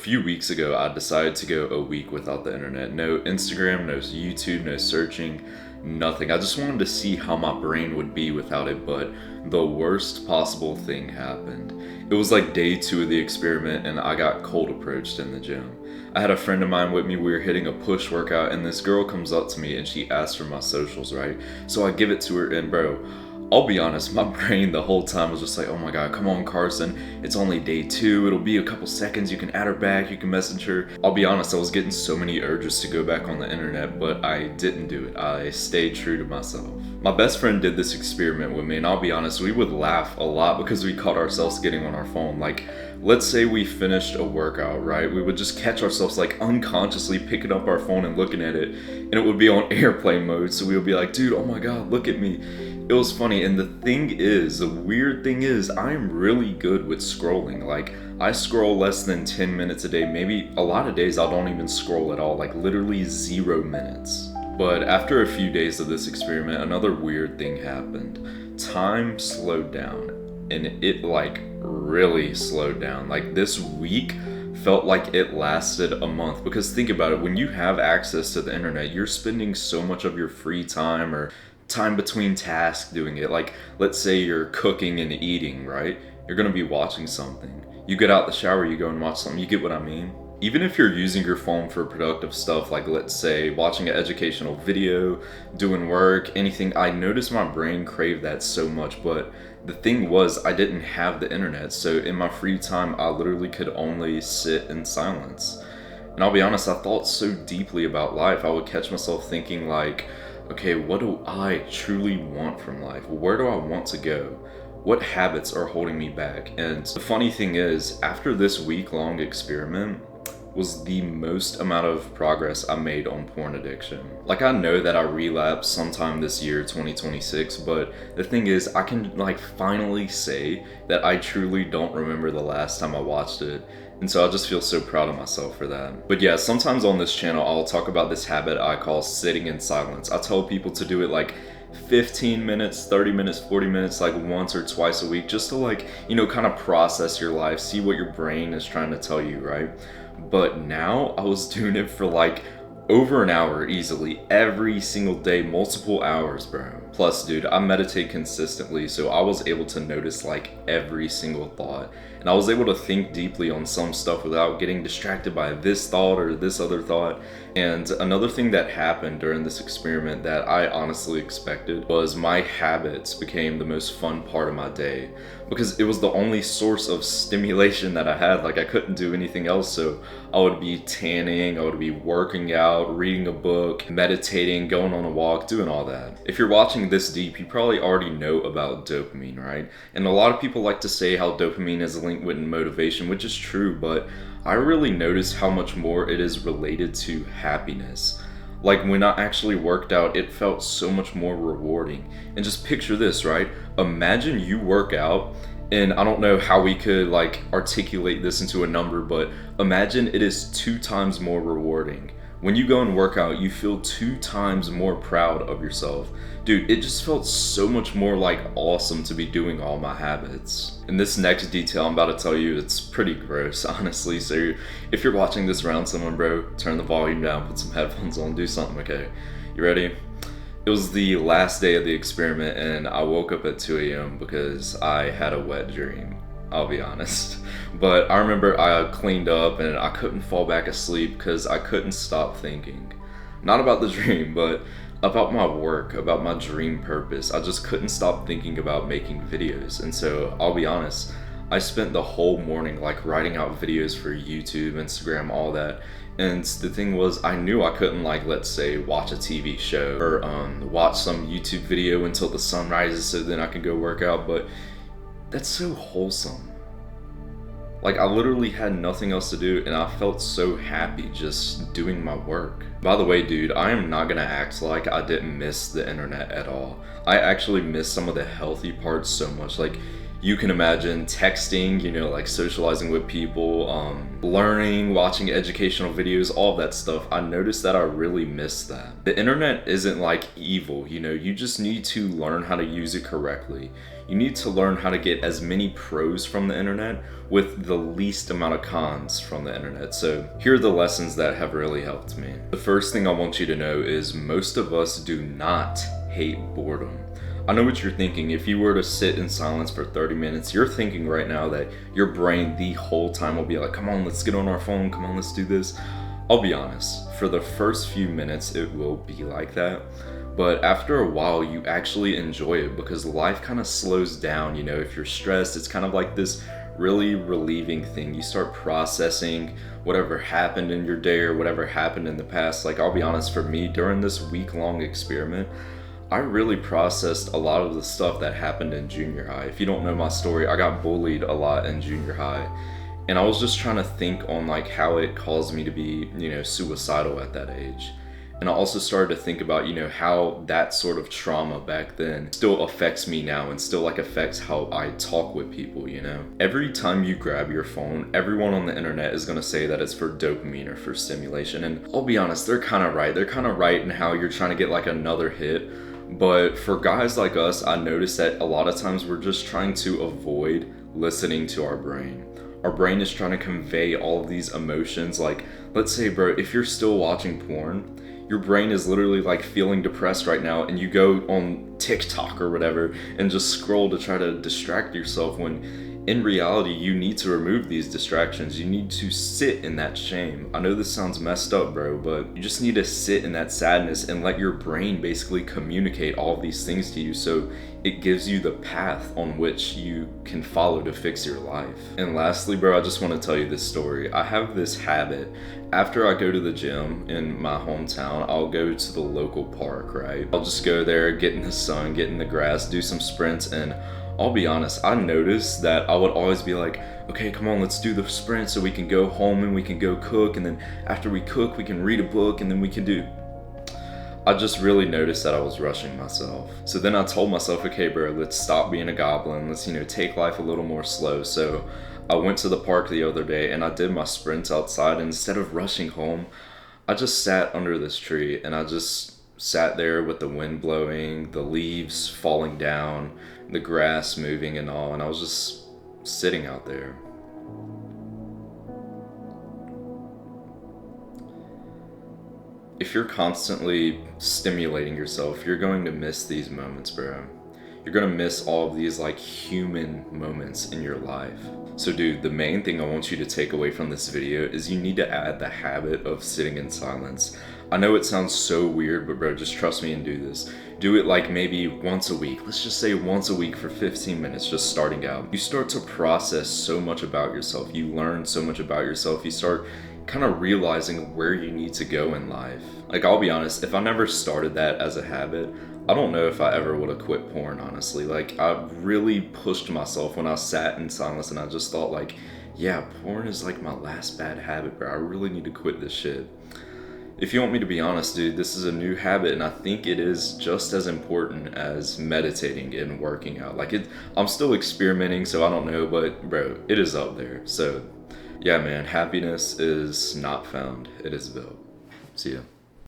few weeks ago, I decided to go a week without the internet. No Instagram, no YouTube, no searching, nothing. I just wanted to see how my brain would be without it, but the worst possible thing happened. It was like day 2 of the experiment, and I got cold approached in the gym. I had a friend of mine with me, we were hitting a push workout, and this girl comes up to me and she asks for my socials, right? So I give it to her, and bro, I'll be honest, my brain the whole time was just like, oh my god, come on Carson, it's only day 2, it'll be a couple seconds, you can add her back, you can message her. I'll be honest, I was getting so many urges to go back on the internet, but I didn't do it. I stayed true to myself. My best friend did this experiment with me, and I'll be honest, we would laugh a lot because we caught ourselves getting on our phone. Like, let's say we finished a workout, right? We would just catch ourselves like unconsciously picking up our phone and looking at it, and it would be on airplane mode, so we would be like, dude, oh my god, look at me. It was funny, and the weird thing is, I am really good with scrolling. Like, I scroll less than 10 minutes a day. Maybe a lot of days I don't even scroll at all, like literally 0 minutes. But after a few days of this experiment, another weird thing happened. Time slowed down, and it like really slowed down. Like, this week felt like it lasted a month, because think about it, when you have access to the internet, you're spending so much of your free time or time between tasks doing it. Like, let's say you're cooking and eating, right? You're gonna be watching something. You get out the shower, you go and watch something. You get what I mean? Even if you're using your phone for productive stuff, like let's say watching an educational video, doing work, anything, I noticed my brain craved that so much. But the thing was, I didn't have the internet, so in my free time, I literally could only sit in silence. And I'll be honest, I thought so deeply about life. I would catch myself thinking like, okay, what do I truly want from life? Where do I want to go? What habits are holding me back? And the funny thing is, after this week-long experiment was the most amount of progress I made on porn addiction. Like, I know that I relapsed sometime this year, 2026, but the thing is, I can like finally say that I truly don't remember the last time I watched it. And so I just feel so proud of myself for that. But yeah, sometimes on this channel, I'll talk about this habit I call sitting in silence. I tell people to do it like 15 minutes, 30 minutes, 40 minutes, like once or twice a week, just to like, kind of process your life, see what your brain is trying to tell you, right? But now I was doing it for like over an hour easily, every single day, multiple hours, bro. Plus, dude, I meditate consistently, so I was able to notice like every single thought. And I was able to think deeply on some stuff without getting distracted by this thought or this other thought. And another thing that happened during this experiment that I honestly expected was my habits became the most fun part of my day, because it was the only source of stimulation that I had. Like, I couldn't do anything else, so I would be tanning, I would be working out, reading a book, meditating, going on a walk, doing all that. If you're watching this deep, you probably already know about dopamine, right? And a lot of people like to say how dopamine is linked with motivation, which is true, but I really noticed how much more it is related to happiness. Like, when I actually worked out, it felt so much more rewarding. And just picture this, right? Imagine you work out, and I don't know how we could like articulate this into a number, but imagine it is 2 times more rewarding. When you go and work out, you feel 2 times more proud of yourself. Dude, it just felt so much more like awesome to be doing all my habits. And this next detail I'm about to tell you, it's pretty gross, honestly. So if you're watching this around someone, bro, turn the volume down, put some headphones on, do something, okay? You ready? It was the last day of the experiment, and I woke up at 2 a.m. because I had a wet dream. I'll be honest. But I remember I cleaned up and I couldn't fall back asleep because I couldn't stop thinking. Not about the dream, but about my work, about my dream purpose. I just couldn't stop thinking about making videos. And so I'll be honest, I spent the whole morning like writing out videos for YouTube, Instagram, all that. And the thing was, I knew I couldn't like, let's say, watch a TV show or watch some YouTube video until the sun rises so then I can go work out, but that's so wholesome. Like, I literally had nothing else to do, and I felt so happy just doing my work. By the way, dude, I am not gonna act like I didn't miss the internet at all. I actually missed some of the healthy parts so much. Like, You can imagine texting, you know, like socializing with people, learning, watching educational videos, all that stuff. I noticed that I really miss that. The internet isn't like evil, you know, you just need to learn how to use it correctly. You need to learn how to get as many pros from the internet with the least amount of cons from the internet. So here are the lessons that have really helped me. The first thing I want you to know is most of us do not hate boredom. I know what you're thinking. If you were to sit in silence for 30 minutes, you're thinking right now that your brain the whole time will be like, come on, let's get on our phone. Come on, let's do this. I'll be honest, for the first few minutes, it will be like that. But after a while, you actually enjoy it because life kind of slows down. You know, if you're stressed, it's kind of like this really relieving thing. You start processing whatever happened in your day or whatever happened in the past. Like, I'll be honest, for me, during this week-long experiment, I really processed a lot of the stuff that happened in junior high. If you don't know my story, I got bullied a lot in junior high. And I was just trying to think on like how it caused me to be, you know, suicidal at that age. And I also started to think about, you know, how that sort of trauma back then still affects me now and still like affects how I talk with people, you know. Every time you grab your phone, everyone on the internet is going to say that it's for dopamine or for stimulation. And I'll be honest, they're kind of right. They're kind of right in how you're trying to get like another hit. But for guys like us, I noticed that a lot of times we're just trying to avoid listening to our brain. Our brain is trying to convey all of these emotions. Like, let's say, bro, if you're still watching porn, your brain is literally like feeling depressed right now and you go on TikTok or whatever and just scroll to try to distract yourself when in reality you need to remove these distractions. You need to sit in that shame. I know this sounds messed up, bro, but you just need to sit in that sadness and let your brain basically communicate all of these things to you so it gives you the path on which you can follow to fix your life. And lastly, bro, I just want to tell you this story. I have this habit. After I go to the gym in my hometown, I'll go to the local park, right? I'll just go there, get in the sun, get in the grass, do some sprints, and I'll be honest, I noticed that I would always be like, okay, come on, let's do the sprint so we can go home and we can go cook, and then after we cook, we can read a book, and then we can do... I just really noticed that I was rushing myself. So then I told myself, okay, bro, let's stop being a goblin. Let's, you know, take life a little more slow. So I went to the park the other day and I did my sprints outside. And instead of rushing home, I just sat under this tree and I just sat there with the wind blowing, the leaves falling down, the grass moving and all. And I was just sitting out there. If you're constantly stimulating yourself, you're going to miss these moments, bro. You're gonna miss all of these like human moments in your life. So dude, the main thing I want you to take away from this video is you need to add the habit of sitting in silence. I know it sounds so weird, but bro, just trust me and do this. Do it like maybe once a week. Let's just say once a week for 15 minutes, just starting out. You start to process so much about yourself. You learn so much about yourself. You start kind of realizing where you need to go in life. Like, I'll be honest, if I never started that as a habit, I don't know if I ever would have quit porn, honestly. Like, I really pushed myself when I sat in silence and I just thought like, yeah, porn is like my last bad habit, bro. I really need to quit this shit. If you want me to be honest, dude, this is a new habit and I think it is just as important as meditating and working out. Like, I'm still experimenting, so I don't know, but bro, it is up there. So yeah, man, happiness is not found, it is built. See ya.